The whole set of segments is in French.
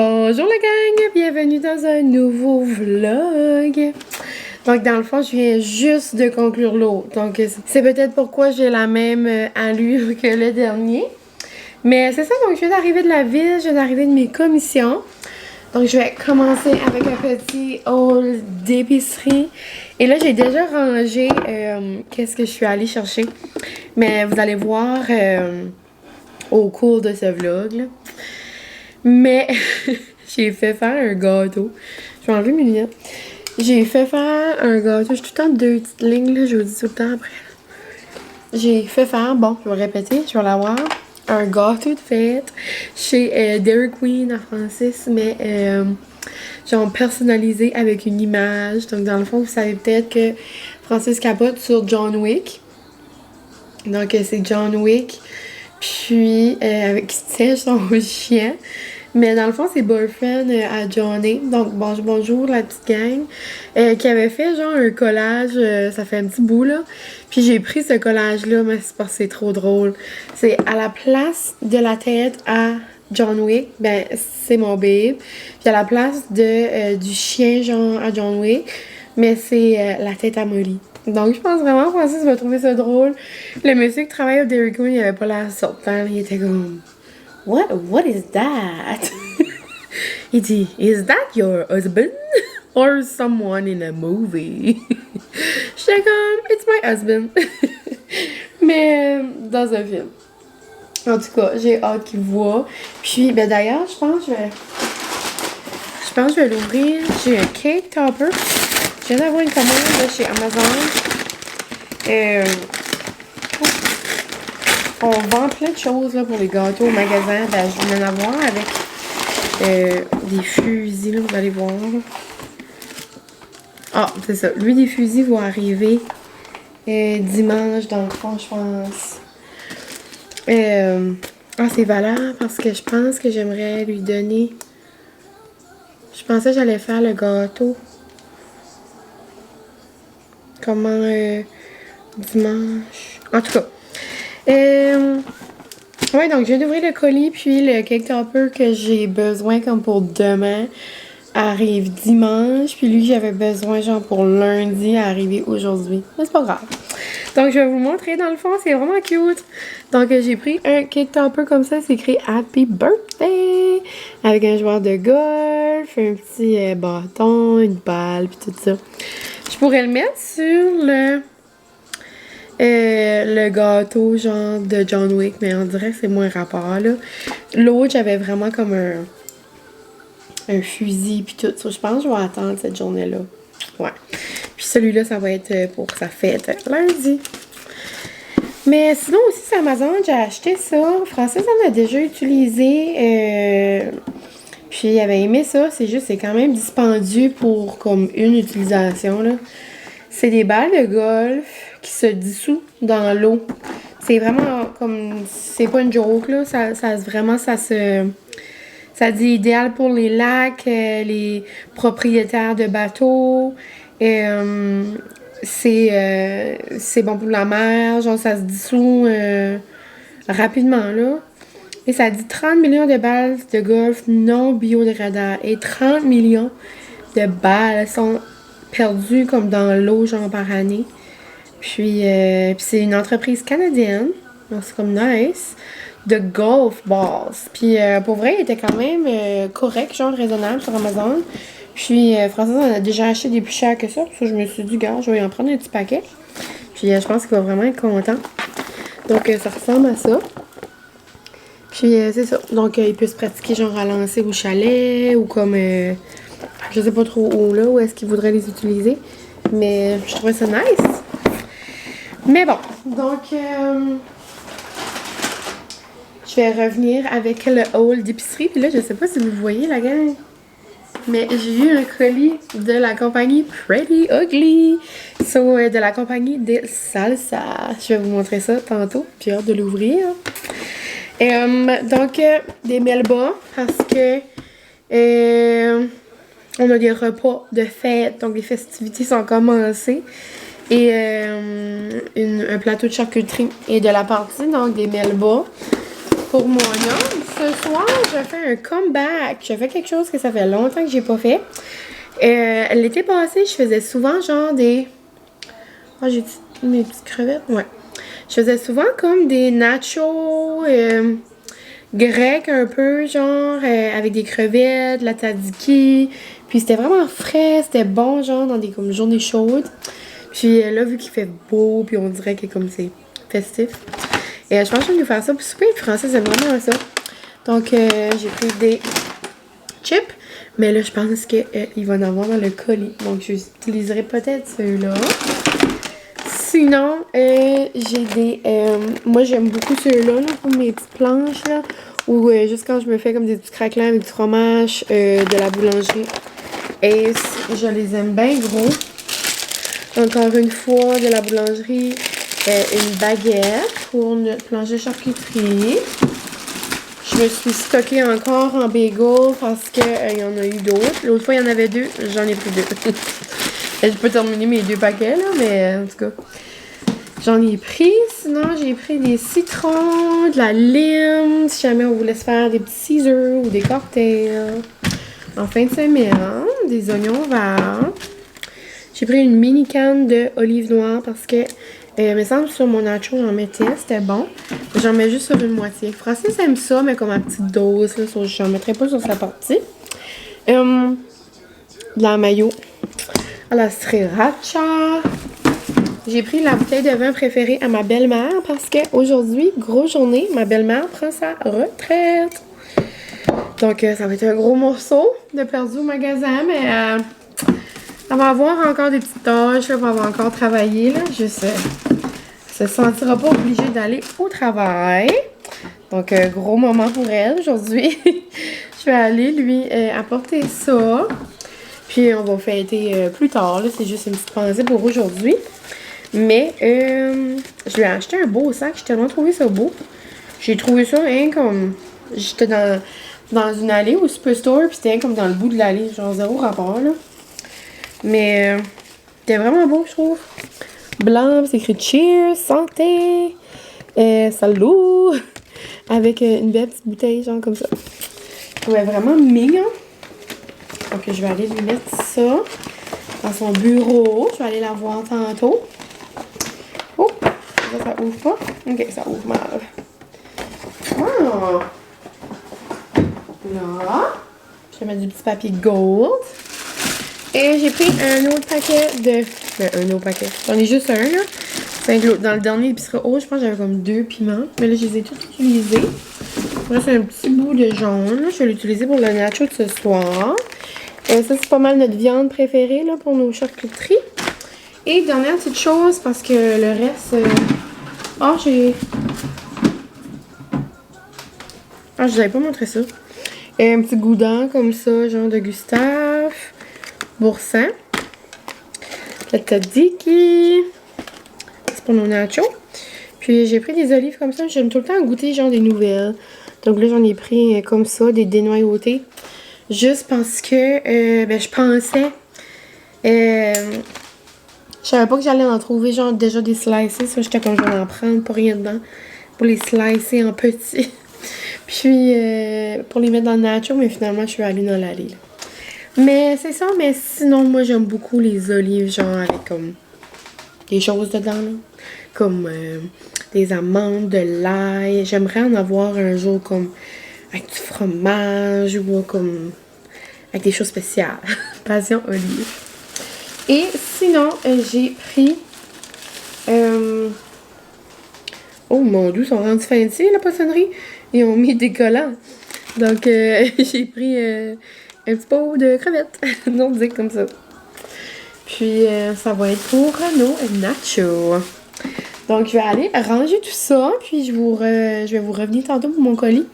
Bonjour la gang, bienvenue dans un nouveau vlog. Donc dans le fond, je viens juste de conclure l'autre. Donc c'est peut-être pourquoi j'ai la même allure que le dernier. Mais c'est ça, donc je viens d'arriver de la ville, je viens d'arriver de mes commissions. Donc je vais commencer avec un petit haul d'épicerie. Et là, j'ai déjà rangé qu'est-ce que je suis allée chercher. Mais vous allez voir au cours de ce vlog là. Mais j'ai fait faire un gâteau. Je vais enlever mes lunettes. J'ai fait faire un gâteau. J'ai tout le temps deux petites lignes, là. Je vous dis tout le temps après. J'ai fait faire, bon, je vais répéter, je vais l'avoir. Un gâteau de fête chez Dairy Queen à Francis, mais genre personnalisé avec une image. Donc, dans le fond, vous savez peut-être que Francis capote sur John Wick. Donc, c'est John Wick. Puis, avec qui tient son chien. Mais dans le fond, c'est boyfriend à Johnny. Donc, bonjour la petite gang. Qui avait fait genre un collage, ça fait un petit bout là. Puis j'ai pris ce collage-là, mais c'est parce que c'est trop drôle. C'est à la place de la tête à John Wick, ben c'est mon babe. Puis à la place de du chien genre à John Wick, mais c'est la tête à Molly. Donc, je pense vraiment que Francis va trouver ça drôle. Le monsieur qui travaille au Dairy Queen, il avait pas l'air sortant. Il était comme... What is that? Il dit, is that your husband? Or someone in a movie? J'étais comme, it's my husband. Mais dans un film. En tout cas, j'ai hâte qu'il voit. Puis, ben d'ailleurs, je pense que je vais l'ouvrir. J'ai un cake topper. Je viens d'avoir une commande là, chez Amazon. On vend plein de choses là, pour les gâteaux au magasin. Ben, je viens d'en avoir avec des fusils, là, vous allez voir. Ah, c'est ça. Lui, des fusils vont arriver dimanche, dans le fond, je pense. Ah, c'est valable parce que je pense que j'aimerais lui donner... Je pensais que j'allais faire le gâteau. Comment dimanche. En tout cas. Ouais, donc je viens d'ouvrir le colis, puis le cake topper que j'ai besoin comme pour demain arrive dimanche, puis lui j'avais besoin genre pour lundi à arriver aujourd'hui. Mais c'est pas grave. Donc je vais vous montrer dans le fond, c'est vraiment cute. Donc j'ai pris un cake topper comme ça, c'est écrit Happy Birthday avec un joueur de golf, un petit bâton, une balle, puis tout ça. Je pourrais le mettre sur le gâteau genre de John Wick, mais on dirait que c'est moins rapport là. L'autre, j'avais vraiment comme un fusil puis tout ça. Je pense que je vais attendre cette journée-là. Ouais. Puis celui-là, ça va être pour sa fête lundi. Mais sinon aussi sur Amazon, j'ai acheté ça. Francis en a déjà utilisé. Puis il avait aimé ça. C'est juste, c'est quand même dispendieux pour comme une utilisation là. C'est des balles de golf qui se dissouent dans l'eau. C'est vraiment comme... C'est pas une joke, là. Ça dit idéal pour les lacs, les propriétaires de bateaux. C'est bon pour la mer. Genre, ça se dissout rapidement, là. Et ça dit 30 millions de balles de golf non biodégradables. Et 30 millions de balles sont perdues comme dans l'eau, genre, par année. Puis c'est une entreprise canadienne, donc c'est comme nice, de golf balls. Puis pour vrai, il était quand même correct, genre raisonnable sur Amazon. Puis Francis en a déjà acheté des plus chers que ça, parce que je me suis dit, gars, je vais en prendre un petit paquet. Puis je pense qu'il va vraiment être content. Donc ça ressemble à ça. Puis c'est ça. Donc il peut se pratiquer genre à lancer au chalet ou comme, je sais pas trop où là, où est-ce qu'il voudrait les utiliser. Mais je trouvais ça nice. Mais bon, donc je vais revenir avec le haul d'épicerie. Puis là, je sais pas si vous voyez la gang, mais j'ai eu un colis de la compagnie Pretty Ugly. De la compagnie de Salsa. Je vais vous montrer ça tantôt. J'ai hâte de l'ouvrir. Donc, des Melba parce que on a des repas de fête. Donc, les festivités sont commencées. Et un plateau de charcuterie et de la partie, donc des Melba. pour mon homme, ce soir, je fais un comeback. Je fais quelque chose que ça fait longtemps que j'ai pas fait. L'été passé, je faisais souvent genre des... Oh, j'ai dit mes petites crevettes? Ouais. Je faisais souvent comme des nachos grecs un peu, genre avec des crevettes, de la tzatziki. Puis c'était vraiment frais, c'était bon, genre dans des comme journées chaudes. Puis là, vu qu'il fait beau, puis on dirait que comme c'est festif. Et je pense que je vais nous faire ça pour souper. Puis Français, c'est vraiment ça. Donc, j'ai pris des chips. Mais là, je pense qu'il va en avoir dans le colis. Donc, j'utiliserai peut-être ceux-là. Sinon, j'ai des... moi, j'aime beaucoup ceux-là, là, pour mes petites planches, là. Ou juste quand je me fais comme des petits craquelins avec du fromage de la boulangerie. Et je les aime bien gros. Encore une fois, de la boulangerie, une baguette pour notre planche de charcuterie. Je me suis stockée encore en bagel parce qu'il y en a eu d'autres. L'autre fois, il y en avait 2. J'en ai pris 2. Je peux terminer mes 2 paquets, là, mais en tout cas, j'en ai pris. Sinon, j'ai pris des citrons, de la lime, si jamais on voulait se faire des petits Caesar ou des cocktails. En fin de semaine, des oignons verts. J'ai pris une mini canne d'olive noire parce que, il me semble sur mon nacho, j'en mettais, c'était bon. J'en mets juste sur une moitié. Francis aime ça, mais comme à petite dose, là, j'en mettrai pas sur sa partie. De la mayo à la sriracha. J'ai pris la bouteille de vin préférée à ma belle-mère parce qu'aujourd'hui, grosse journée, ma belle-mère prend sa retraite. Donc, ça va être un gros morceau de perdu au magasin, mais elle va avoir encore des petites tâches, elle va avoir encore travaillé, là. Juste, elle se sentira pas obligée d'aller au travail. Donc, gros moment pour elle aujourd'hui. Je vais aller lui apporter ça. Puis, on va fêter plus tard, là. C'est juste une petite pensée pour aujourd'hui. Mais, je lui ai acheté un beau sac. J'ai tellement trouvé ça beau. J'ai trouvé ça, hein, comme... J'étais dans une allée au Superstore, puis c'était comme dans le bout de l'allée. Genre, zéro rapport, là. Mais, c'était vraiment beau, je trouve. Blanc, c'est écrit Cheers, santé, salut, avec une belle petite bouteille, genre comme ça. Je trouvais vraiment mignon. Donc, je vais aller lui mettre ça dans son bureau. Je vais aller la voir tantôt. Oh, ça ouvre pas. Ok, ça ouvre mal. Oh. Là, je vais mettre du petit papier gold. Et j'ai pris un autre paquet de... Ben, un autre paquet. J'en ai juste un, là. Dans le dernier épicerie haut, je pense que j'avais comme 2 piments. Mais là, je les ai tous utilisés. Là, c'est un petit bout de jaune. Là. Je vais l'utiliser pour le nacho de ce soir. Ça, c'est pas mal notre viande préférée, là, pour nos charcuteries. Et dernière petite chose, parce que le reste... j'ai... je vous avais pas montré ça. Un petit goudin comme ça, genre de Gustave. Boursin. La tzatziki. C'est pour nos nachos. Puis j'ai pris des olives comme ça. J'aime tout le temps goûter genre des nouvelles. Donc là, j'en ai pris comme ça, des dénoyautés. Juste parce que je pensais... je savais pas que j'allais en trouver genre déjà des slicés. Ça, j'étais comme je vais en prendre pour rien dedans. Pour les slicer en petits. Puis pour les mettre dans le nacho. Mais finalement, je suis allée dans l'allée. Mais c'est ça, mais sinon, moi, j'aime beaucoup les olives, genre, avec comme des choses dedans, là. Comme des amandes, de l'ail. J'aimerais en avoir un jour comme avec du fromage ou comme avec des choses spéciales. Passion olive. Et sinon, j'ai pris... oh mon Dieu, ils sont rendus fancy, la poissonnerie. Ils ont mis des collants. Donc, j'ai pris... un petit pot de crevettes nordiques comme ça. Puis, ça va être pour nos nachos. Donc, je vais aller ranger tout ça. Puis, je vais vous revenir tantôt pour mon colis.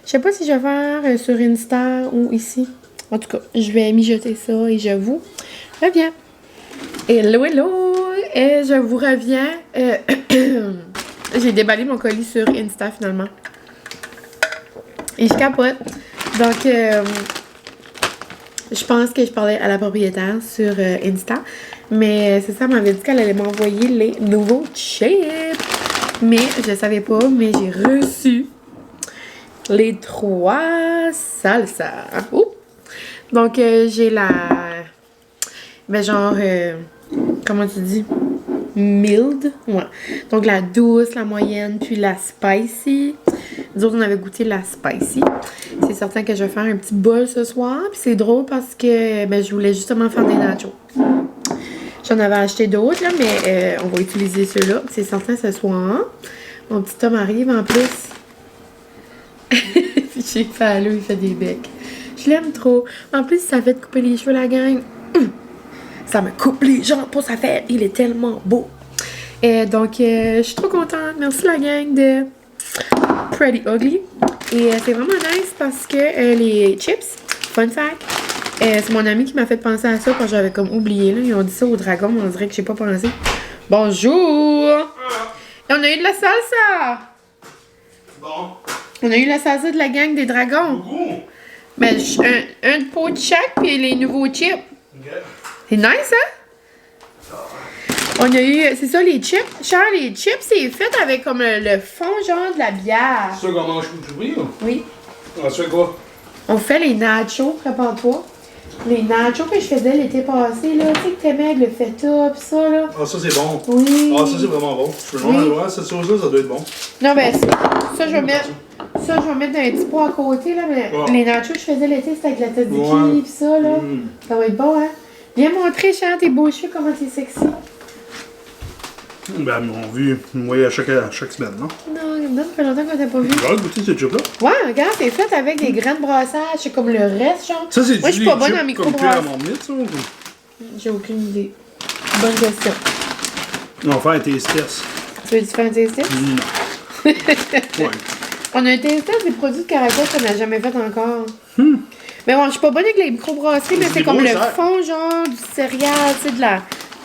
Je sais pas si je vais faire sur Insta ou ici. En tout cas, je vais mijoter ça et je vous reviens. Hello, hello! Et je vous reviens. J'ai déballé mon colis sur Insta finalement. Et je capote. Donc, je pense que je parlais à la propriétaire sur Insta. Mais c'est ça, elle m'avait dit qu'elle allait m'envoyer les nouveaux chips. Mais je savais pas, mais j'ai reçu. les 3 salsa. Ouh. Donc, j'ai la... Ben, genre... comment tu dis? Mild. Ouais. Donc, la douce, la moyenne, puis la spicy. Nous autres, on avait goûté la spicy. C'est certain que je vais faire un petit bol ce soir. Puis c'est drôle parce que ben, je voulais justement faire des nachos. J'en avais acheté d'autres, là, mais on va utiliser ceux-là. C'est certain ce soir. Mon petit homme arrive en plus. Puis j'ai fait à l'eau, il fait des becs. Je l'aime trop. En plus, ça fait de couper les cheveux, la gang. Ça me coupe les jambes pour sa fête. Il est tellement beau. Donc, je suis trop contente. Merci la gang de Pretty Ugly. Et c'est vraiment nice parce que les chips, fun fact, c'est mon ami qui m'a fait penser à ça quand j'avais comme oublié. Là. Ils ont dit ça au dragon, on dirait que j'ai pas pensé. Bonjour! Et on a eu de la salsa! Bon. On a eu la salsa de la gang des dragons. Beaucoup. Ben, un pot de chaque, puis les nouveaux chips. Ok. C'est nice, hein? On a eu, c'est ça, les chips. Charles, les chips, c'est fait avec comme le fond, genre, de la bière. C'est ça qu'on mange tout oui, là? Oui. On se fait quoi? On fait les nachos, prépare-toi. Les nachos que je faisais l'été passé, là, tu sais que t'aimais avec le feta pis ça, là. Ah, ça, c'est bon. Oui. Ah, ça, c'est vraiment bon. Je peux Oui. le voir, cette sauce-là, ça doit être bon. Non, ben, ça, je vais mettre... Ça, je vais mettre dans un petit pot à côté, là, mais les nachos que je faisais l'été, c'était avec la tzatziki Ouais. pis ça, là. Ça va être bon, hein? Viens montrer, Charles, tes beaux cheveux, comment t'es sexy. Ben, on vu, moi, à chaque semaine, non? Non, regarde, ça fait longtemps qu'on t'a pas vu. J'ai hâte de goûter cette chip-là. Ouais, regarde, c'est fait avec des grains de brassage, c'est comme le reste, genre. Ça, c'est Moi, je suis pas bonne en microbrassage. à marmite, ça? Ou... J'ai aucune idée. Bonne question. On va faire un taste test. Tu veux-tu faire un taste test? Non. Ouais. On a un taste test des produits de caractère qu'on n'a jamais fait encore. Mais bon, je suis pas bonne avec les microbrasseries, mais c'est comme le fond, genre, du céréal, tu sais, de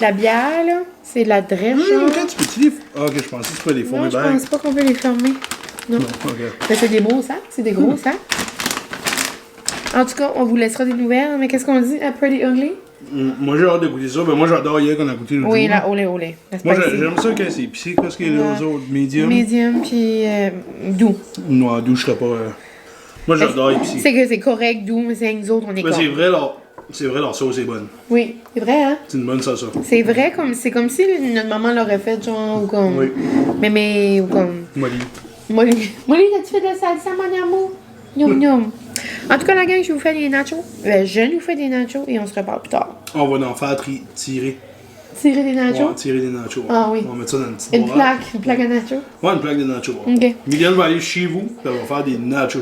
la bière, là. C'est de la drèche, genre. Ok, tu peux-tu les... Ah, ok, je pensais que tu peux les Non, former je pense pas qu'on peut les fermer. Non. Non, ok. Mais c'est des beaux sacs, c'est des gros sacs. En tout cas, on vous laissera des nouvelles, mais qu'est-ce qu'on dit à Pretty Ugly? Moi, j'ai hâte de goûter ça. Ben, moi, j'adore hier qu'on a goûté le Oui, jour. la olé. Moi, j'aime ça quand c'est épicé. Qu'est-ce qu'il y a les autres? Medium? Medium, puis doux. Non, doux, je serais pas... Moi, j'adore épicé. C'est que c'est correct, doux, mais c'est nous autres, on est Ben, comme... c'est vrai, leur sauce est bonne. Oui, c'est vrai, hein? C'est une bonne sauce, ça. C'est vrai, c'est comme si notre maman l'aurait fait, genre, ou comme... Oui. Mémé, ou comme... Molly. Molly, as-tu fait de la salsa, mon amour? Yum, yum. En tout cas, la gang, je vous fais des nachos. Je nous fais des nachos et on se reparle plus tard. On va en faire tirer. Tirer des nachos? Ouais, tirer des nachos. Ah oui. On va mettre ça dans une petite Une boîte. plaque à nachos? Ouais, une plaque de nachos. Ouais. Ok. Miguel va aller chez vous, puis on va faire des nachos.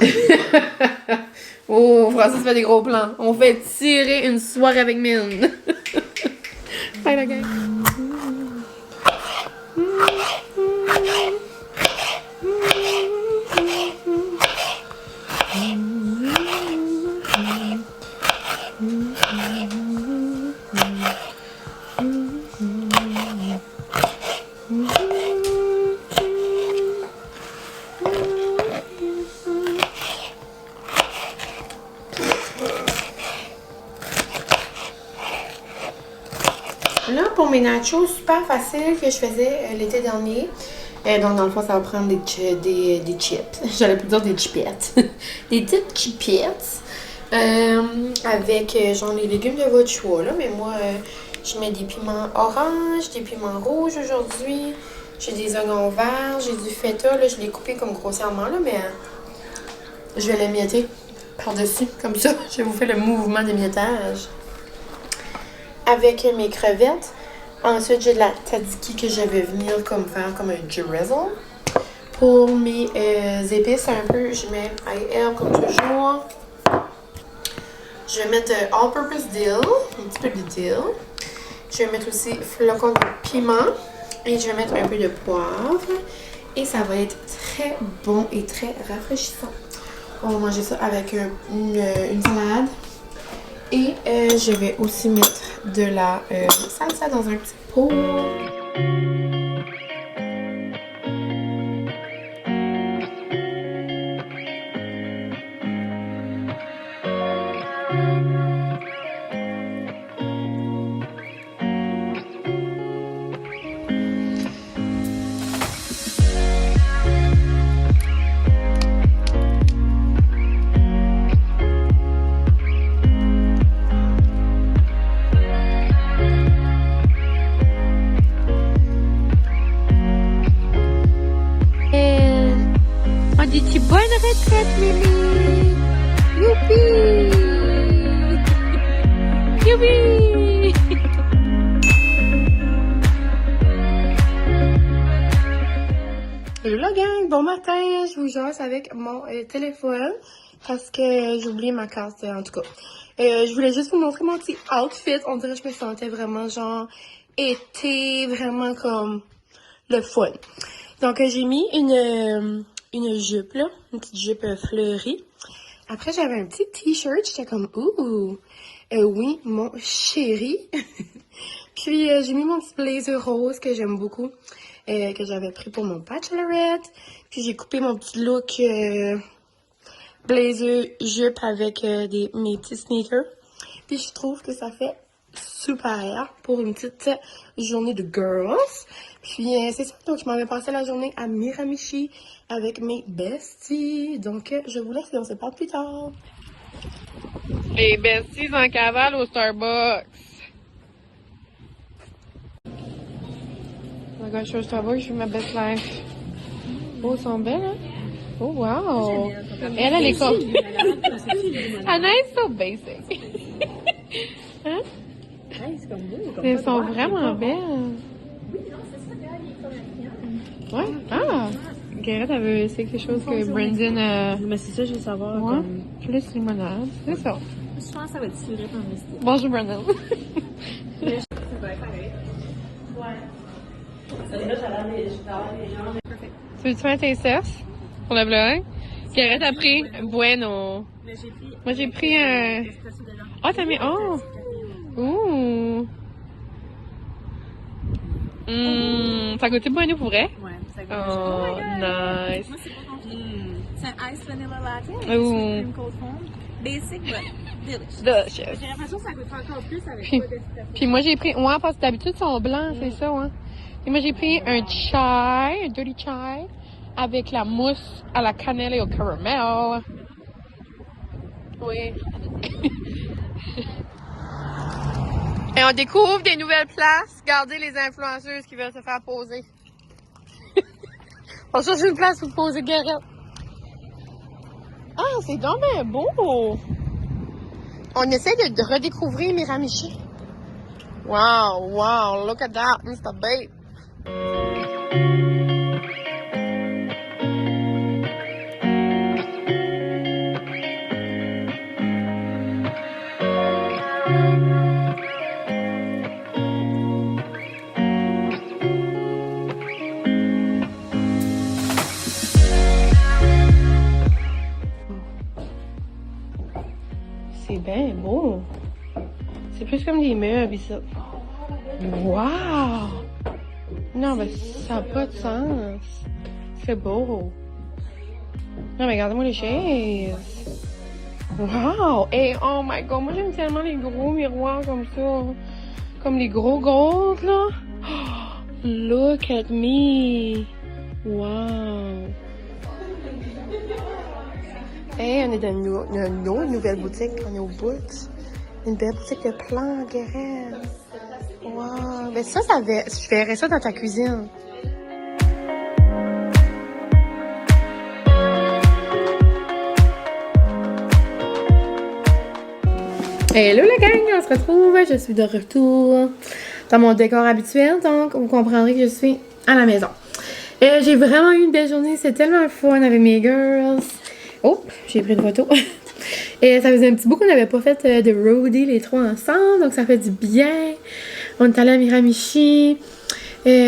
Oh, Francis fait des gros plans. On fait tirer une soirée avec mine. Bye, la gang. Là, pour mes nachos, super facile que je faisais l'été dernier. Donc, dans le fond, ça va prendre des chips. J'allais plus dire des chipettes. Des petites chipettes. Avec, genre, les légumes de votre choix, là. Mais moi, je mets des piments orange, des piments rouges aujourd'hui. J'ai des oignons verts, j'ai du feta. Là, je l'ai coupé comme grossièrement, là, mais je vais l'émietter par-dessus. Comme ça, je vous fais le mouvement d'émiettage. Avec mes crevettes. Ensuite, j'ai de la tzatziki que je vais venir comme faire comme un drizzle. Pour mes épices, un peu, je mets herbe comme toujours. Je vais mettre all-purpose dill, un petit peu de dill. Je vais mettre aussi flocons de piment. Et je vais mettre un peu de poivre. Et ça va être très bon et très rafraîchissant. On va manger ça avec une salade. Et je vais aussi mettre de la salsa dans un petit pot. fête, Lily! Youpi! Youpi! Hello la gang, bon matin, je vous jase avec mon téléphone parce que j'ai oublié ma carte en tout cas. Je voulais juste vous montrer mon petit outfit, on dirait que je me sentais vraiment genre été, vraiment comme le fun. Donc j'ai mis une jupe là, une petite jupe fleurie. Après j'avais un petit t-shirt, j'étais comme ouh, oui mon chéri. Puis j'ai mis mon petit blazer rose que j'aime beaucoup. Que j'avais pris pour mon bachelorette. Puis j'ai coupé mon petit look blazer jupe avec mes petits sneakers. Puis je trouve que ça fait super pour une petite journée de girls. Puis c'est ça, donc je m'avais passé la journée à Miramichi avec mes besties. Donc je vous laisse et on se parle plus tard. Les besties en cavale au Starbucks. Oh my gosh, je suis au Starbucks, je vis ma best life. Oh, elles sont belles, hein? Oh, wow! Elle est comme... Anna est so basic. Hein? Elles sont vraiment belles. Ouais? Ah! Garrett, elle veut essayer quelque chose que Brandon... Mais c'est ça, je veux savoir. Ouais, Comme... plus limonade. C'est ça. Je pense que ça va être tirer dans le style. Bonjour, Brandon. Tu veux-tu faire tes surfs pour le vlog? Garrett a pris bueno. Moi, j'ai pris un... Ah, t'as mis... Oh! Ouh! Ça a goûté bueno pour vrai? Ouais, ça goûte. Oh, nice. Moi, c'est pas compliqué. C'est un ice vanilla latte. Ooh. C'est cream cold foam. Basic, but delicious. Delicious. J'ai l'impression que ça goûte encore plus avec Puis, pas d'espresso. puis moi, j'ai pris... Ouais, parce que d'habitude, ils sont blancs, c'est ça, ouais. Et moi, j'ai pris un chai, un dirty chai, avec la mousse à la cannelle et au caramel. Oui. Et on découvre des nouvelles places. Regardez les influenceuses qui veulent se faire poser. On cherche une place pour poser Garrett. Ah, c'est donc bien beau! On essaie de redécouvrir Miramichi. Wow, wow, look at that, Mr. Babe. C'est bien beau. C'est plus comme des meubles ici. Wow! Non, mais ça n'a pas de sens. C'est beau. Non, mais regardez-moi les chaises. Wow! Et oh my god, moi j'aime tellement les gros miroirs comme ça. Comme les gros gold, là. Oh, look at me. Wow! Hey, on est dans une autre nouvelle boutique. On est au bout. Une belle boutique de plantes, Garrett. Wow! Ben ça je verrais ça dans ta cuisine. Hello la gang, on se retrouve. Je suis de retour dans mon décor habituel, donc vous comprendrez que je suis à la maison. J'ai vraiment eu une belle journée, c'est tellement le fun avec mes girls. Oh, j'ai pris une photo. Et ça faisait un petit bout qu'on n'avait pas fait de roadie les trois ensemble, donc ça fait du bien. On est allé à Miramichi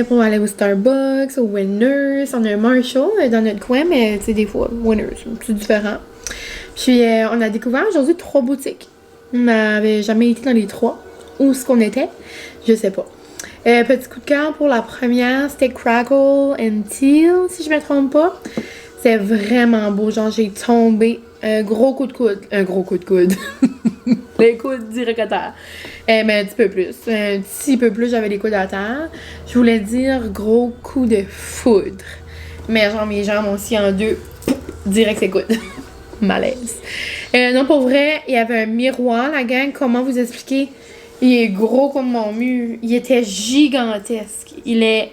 pour aller au Starbucks, au Winners. On a un Marshall dans notre coin, mais tu sais, des fois, Winners, c'est différent. Puis on a découvert aujourd'hui 3 boutiques. On n'avait jamais été dans les 3. Où est-ce qu'on était? Je sais pas. Petit coup de cœur pour la première, c'était Crackle and Teal, si je me trompe pas. C'est vraiment beau, genre j'ai tombé un gros coup de coude. Un gros coup de coude. Les coudes direct à terre. Mais un petit peu plus. Un petit peu plus, j'avais les coudes à terre. Je voulais dire gros coup de foudre. Mais genre mes jambes ont aussi en deux. Direct ses coudes. Malaise. Non, pour vrai, il y avait un miroir, la gang. Comment vous expliquer? Il est gros comme mon mur. Il était gigantesque. Il est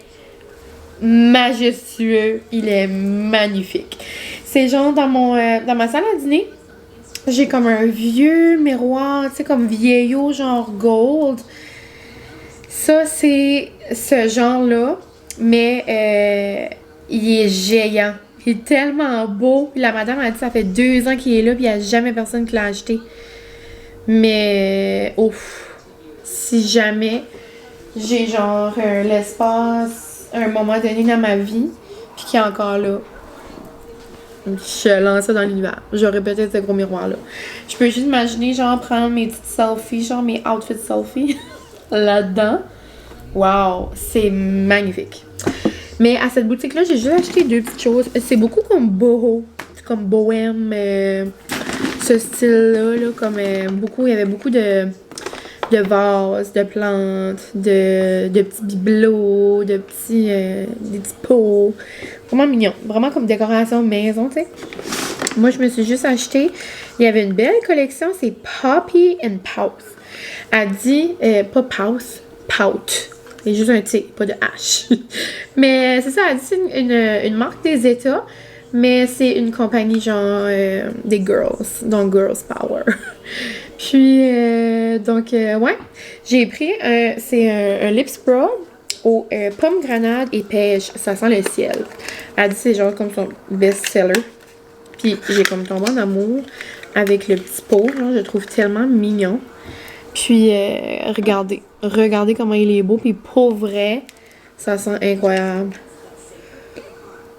majestueux. Il est magnifique. C'est genre dans ma salle à dîner, j'ai comme un vieux miroir, tu sais, comme vieillot, genre gold. Ça, c'est ce genre-là, mais il est géant. Il est tellement beau. La madame a dit que ça fait 2 ans qu'il est là, puis il n'y a jamais personne qui l'a acheté. Mais, ouf, si jamais j'ai genre l'espace, un moment donné dans ma vie, puis qu'il est encore là, je lance ça dans l'univers. J'aurais peut-être ce gros miroir-là. Je peux juste imaginer, genre, prendre mes petites selfies, genre mes outfits selfies là-dedans. Wow, c'est magnifique. Mais à cette boutique-là, j'ai juste acheté 2 petites choses. C'est beaucoup comme boho, comme bohème, ce style-là, là, comme beaucoup, il y avait beaucoup de vases, de plantes, de petits bibelots, des petits pots. Vraiment mignon. Vraiment comme décoration maison, tu sais. Moi, je me suis juste acheté. Il y avait une belle collection, c'est Poppy and Pout. Elle dit, pas Pout, Pout. Il y a juste un T, pas de H. Mais c'est ça, elle dit c'est une marque des États, mais c'est une compagnie genre des girls, donc Girls Power. Puis, ouais, j'ai pris, c'est un lip spray aux pommes, grenades et pêche. Ça sent le ciel. Elle dit c'est genre comme son best-seller. Puis, j'ai comme tombé en amour avec le petit pot. Genre, je le trouve tellement mignon. Puis, regardez comment il est beau. Puis, pour vrai, ça sent incroyable.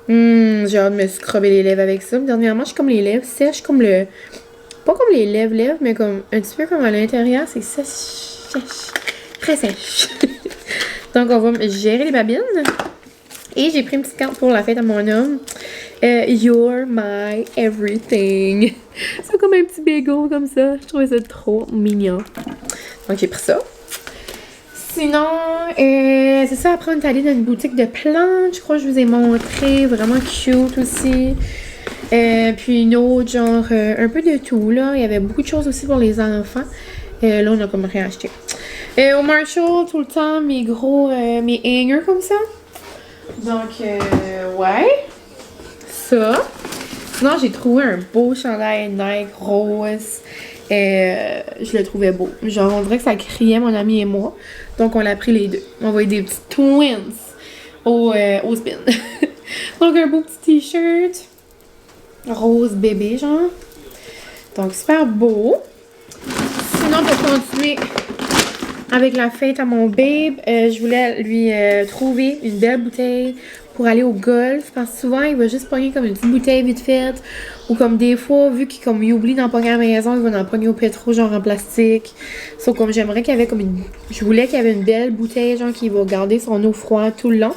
J'ai hâte de me scrubber les lèvres avec ça. Dernièrement, j'ai comme les lèvres sèches, comme le... Pas comme les lèvres, mais comme un petit peu comme à l'intérieur. C'est sèche. Très sèche. Donc, on va gérer les babines. Et j'ai pris une petite carte pour la fête à mon homme. You're my everything. C'est comme un petit bagel comme ça. Je trouvais ça trop mignon. Donc, j'ai pris ça. Sinon, c'est ça. Après, on est allé dans une boutique de plantes. Je crois que je vous ai montré. Vraiment cute aussi. Puis une autre, genre, un peu de tout, là. Il y avait beaucoup de choses aussi pour les enfants. Là, on a comme rien acheté. Au Marshall, tout le temps, mes hangers comme ça. Donc, ouais. Ça. Sinon, j'ai trouvé un beau chandail Nike rose. Je le trouvais beau. Genre, on dirait que ça criait mon ami et moi. Donc, on l'a pris les deux. On va être des petits twins au spin. Donc, un beau petit t-shirt. Rose bébé, genre. Donc, super beau. Sinon, pour continuer avec la fête à mon babe, je voulais lui trouver une belle bouteille pour aller au golf. Parce que souvent, il va juste pogner comme une petite bouteille vite faite. Ou comme des fois, vu qu'il oublie d'en pogner à la maison, il va en pogner au pétro, genre en plastique. Sauf comme j'aimerais qu'il y avait comme une... Je voulais qu'il y avait une belle bouteille, genre qui va garder son eau froide tout le long.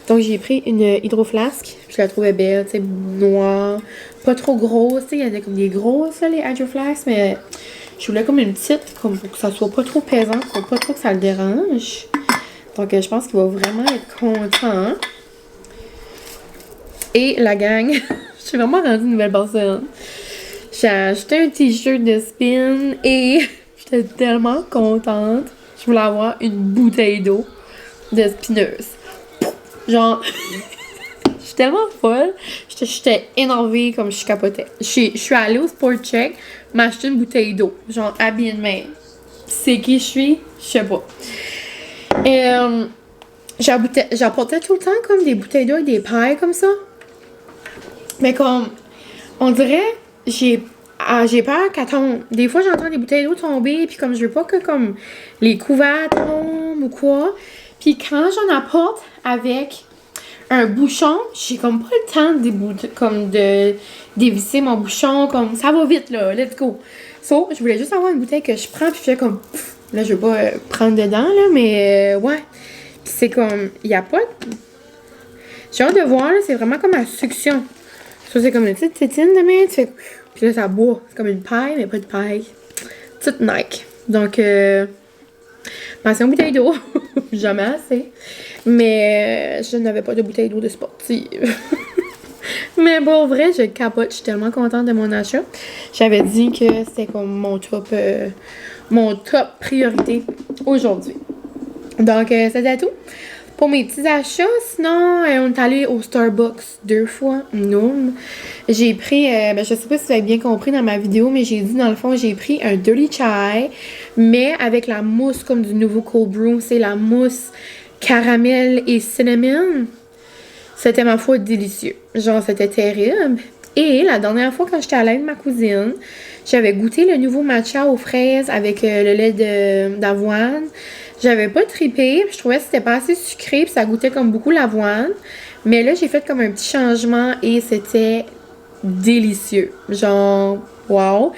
Donc, j'ai pris une hydroflasque. Je la trouvais belle, tu sais, noire. Pas trop grosse, tu sais. Il y en a comme des grosses, là, les hydroflasques. Mais je voulais comme une petite, comme pour que ça soit pas trop pesant, pour pas trop que ça le dérange. Donc, je pense qu'il va vraiment être content. Et la gang, je suis vraiment rendue une nouvelle personne. J'ai acheté un t-shirt de spin et j'étais tellement contente. Je voulais avoir une bouteille d'eau de spineuse. Genre, je suis tellement folle. J'étais énervée comme je capotais. Je suis allée au Sport Check m'acheter une bouteille d'eau. Genre, habillée de main. C'est qui je suis? Je sais pas. Et j'apportais tout le temps comme des bouteilles d'eau et des pailles comme ça. Mais comme, on dirait, j'ai peur qu'elle tombe. Des fois, j'entends des bouteilles d'eau tomber, puis comme je veux pas que comme les couverts tombent ou quoi. Puis quand j'en apporte avec un bouchon, j'ai comme pas le temps de dévisser mon bouchon, comme ça va vite là, let's go. So, je voulais juste avoir une bouteille que je prends, puis je fais comme, là je vais pas prendre dedans là, mais ouais. Puis c'est comme, il y a pas j'ai hâte de voir là, c'est vraiment comme à succion. Ça, c'est comme une petite tétine de main, tu fais... Puis là, ça boit. C'est comme une paille, mais pas de paille. Petite Nike. Donc, pension bouteille d'eau. Jamais assez. Mais je n'avais pas de bouteille d'eau de sportive. Mais bon, vrai, je capote. Je suis tellement contente de mon achat. J'avais dit que c'était comme mon top priorité aujourd'hui. Donc, c'était tout. Pour mes petits achats, sinon, on est allé au Starbucks 2 fois. Non. J'ai pris, je sais pas si vous avez bien compris dans ma vidéo, mais j'ai dit dans le fond, j'ai pris un Dirty Chai, mais avec la mousse comme du nouveau Cold Brew. C'est la mousse caramel et cinnamon. C'était ma foi délicieux. Genre, c'était terrible. Et la dernière fois, quand j'étais allée avec ma cousine, j'avais goûté le nouveau matcha aux fraises avec le lait d'avoine. J'avais pas trippé, je trouvais que c'était pas assez sucré, puis ça goûtait comme beaucoup l'avoine. Mais là, j'ai fait comme un petit changement et c'était délicieux. Genre, wow!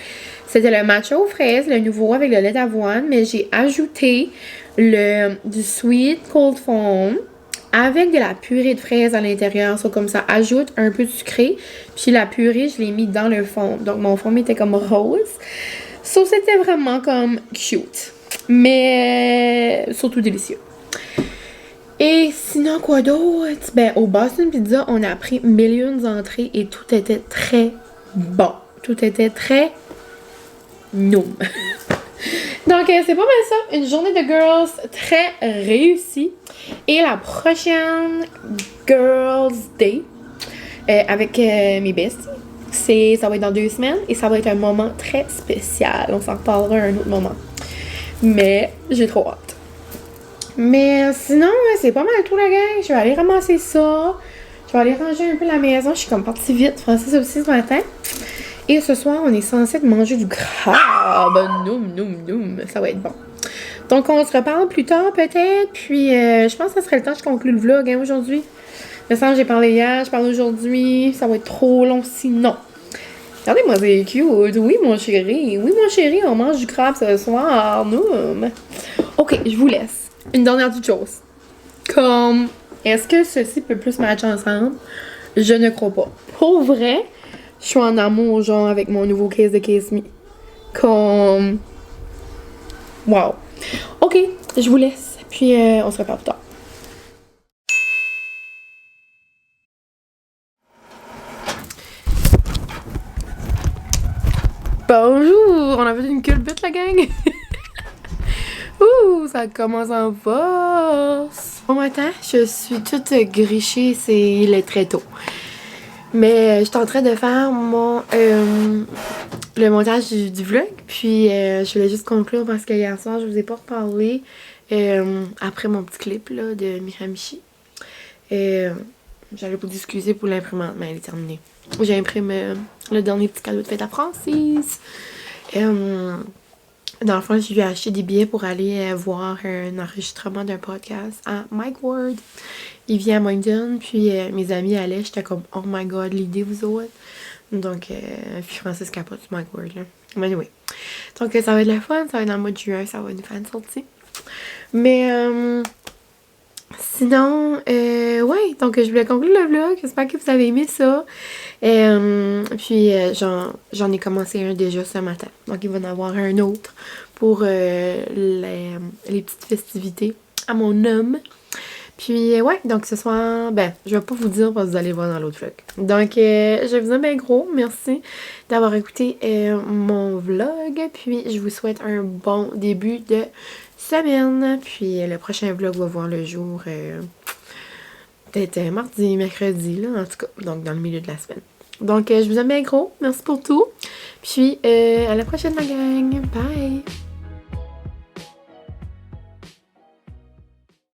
C'était le matcha aux fraises, le nouveau avec le lait d'avoine, mais j'ai ajouté du sweet cold foam avec de la purée de fraises à l'intérieur. So, comme ça ajoute un peu de sucré. Puis la purée, je l'ai mis dans le fond. Donc, mon fond était comme rose. So, c'était vraiment comme cute. Mais surtout délicieux. Et sinon, quoi d'autre? Ben, au Boston Pizza, on a pris 1001 entrées et tout était très bon. Tout était très noum. Donc, c'est pas mal ça. Une journée de girls très réussie. Et la prochaine Girls Day avec mes besties, ça va être dans 2 semaines et ça va être un moment très spécial. On s'en reparlera un autre moment. Mais j'ai trop hâte. Mais sinon, c'est pas mal tout la gang. Je vais aller ramasser ça. Je vais aller ranger un peu la maison. Je suis comme partie vite. Francis aussi ce matin. Et ce soir, on est censé manger du crabe. Noum, noum, noum. Ça va être bon. Donc, on se reparle plus tard peut-être. Puis, je pense que ça serait le temps que je conclue le vlog aujourd'hui. Il me semble que j'ai parlé hier, je parle aujourd'hui. Ça va être trop long sinon. Regardez-moi, c'est cute. Oui, mon chéri. Oui, mon chéri, on mange du crabe ce soir. Noum. Ok, je vous laisse. Une dernière petite chose. Comme, est-ce que ceci peut plus matcher ensemble? Je ne crois pas. Pour vrai, je suis en amour, genre, avec mon nouveau case de Case Me. Comme, wow. Ok, je vous laisse. Puis, on se reparle plus tard. Bonjour! On a fait une culbute, la gang! Ouh, ça commence en force! Bon matin, je suis toute grichée, il est très tôt. Mais je suis en train de faire le montage du vlog. Puis je voulais juste conclure parce que hier soir, je vous ai pas reparlé après mon petit clip là, de Miramichi. J'allais vous excuser pour l'imprimante, mais elle est terminée. J'ai imprimé le dernier petit cadeau de fête à Francis. Dans le fond, je lui ai acheté des billets pour aller voir un enregistrement d'un podcast à Mike Ward. Il vient à Moncton, puis mes amis allaient, j'étais comme « Oh my God, l'idée vous autres! » Donc, puis Francis capote sur Mike Ward, là. Mais anyway. Donc, ça va être le fun, ça va être dans le mois de juin, ça va nous faire une sortie. Mais, sinon, ouais, donc je voulais conclure le vlog. J'espère que vous avez aimé ça. Puis j'en ai commencé un déjà ce matin. Donc il va y en avoir un autre pour les petites festivités à mon homme. Puis ouais, donc ce soir, ben, je vais pas vous dire parce que vous allez voir dans l'autre vlog. Donc je vous aime bien gros. Merci d'avoir écouté mon vlog. Puis je vous souhaite un bon début de semaine. Puis le prochain vlog va voir le jour peut-être mardi, mercredi, là, en tout cas. Donc dans le milieu de la semaine. Donc je vous aime bien gros. Merci pour tout. Puis à la prochaine, ma gang. Bye!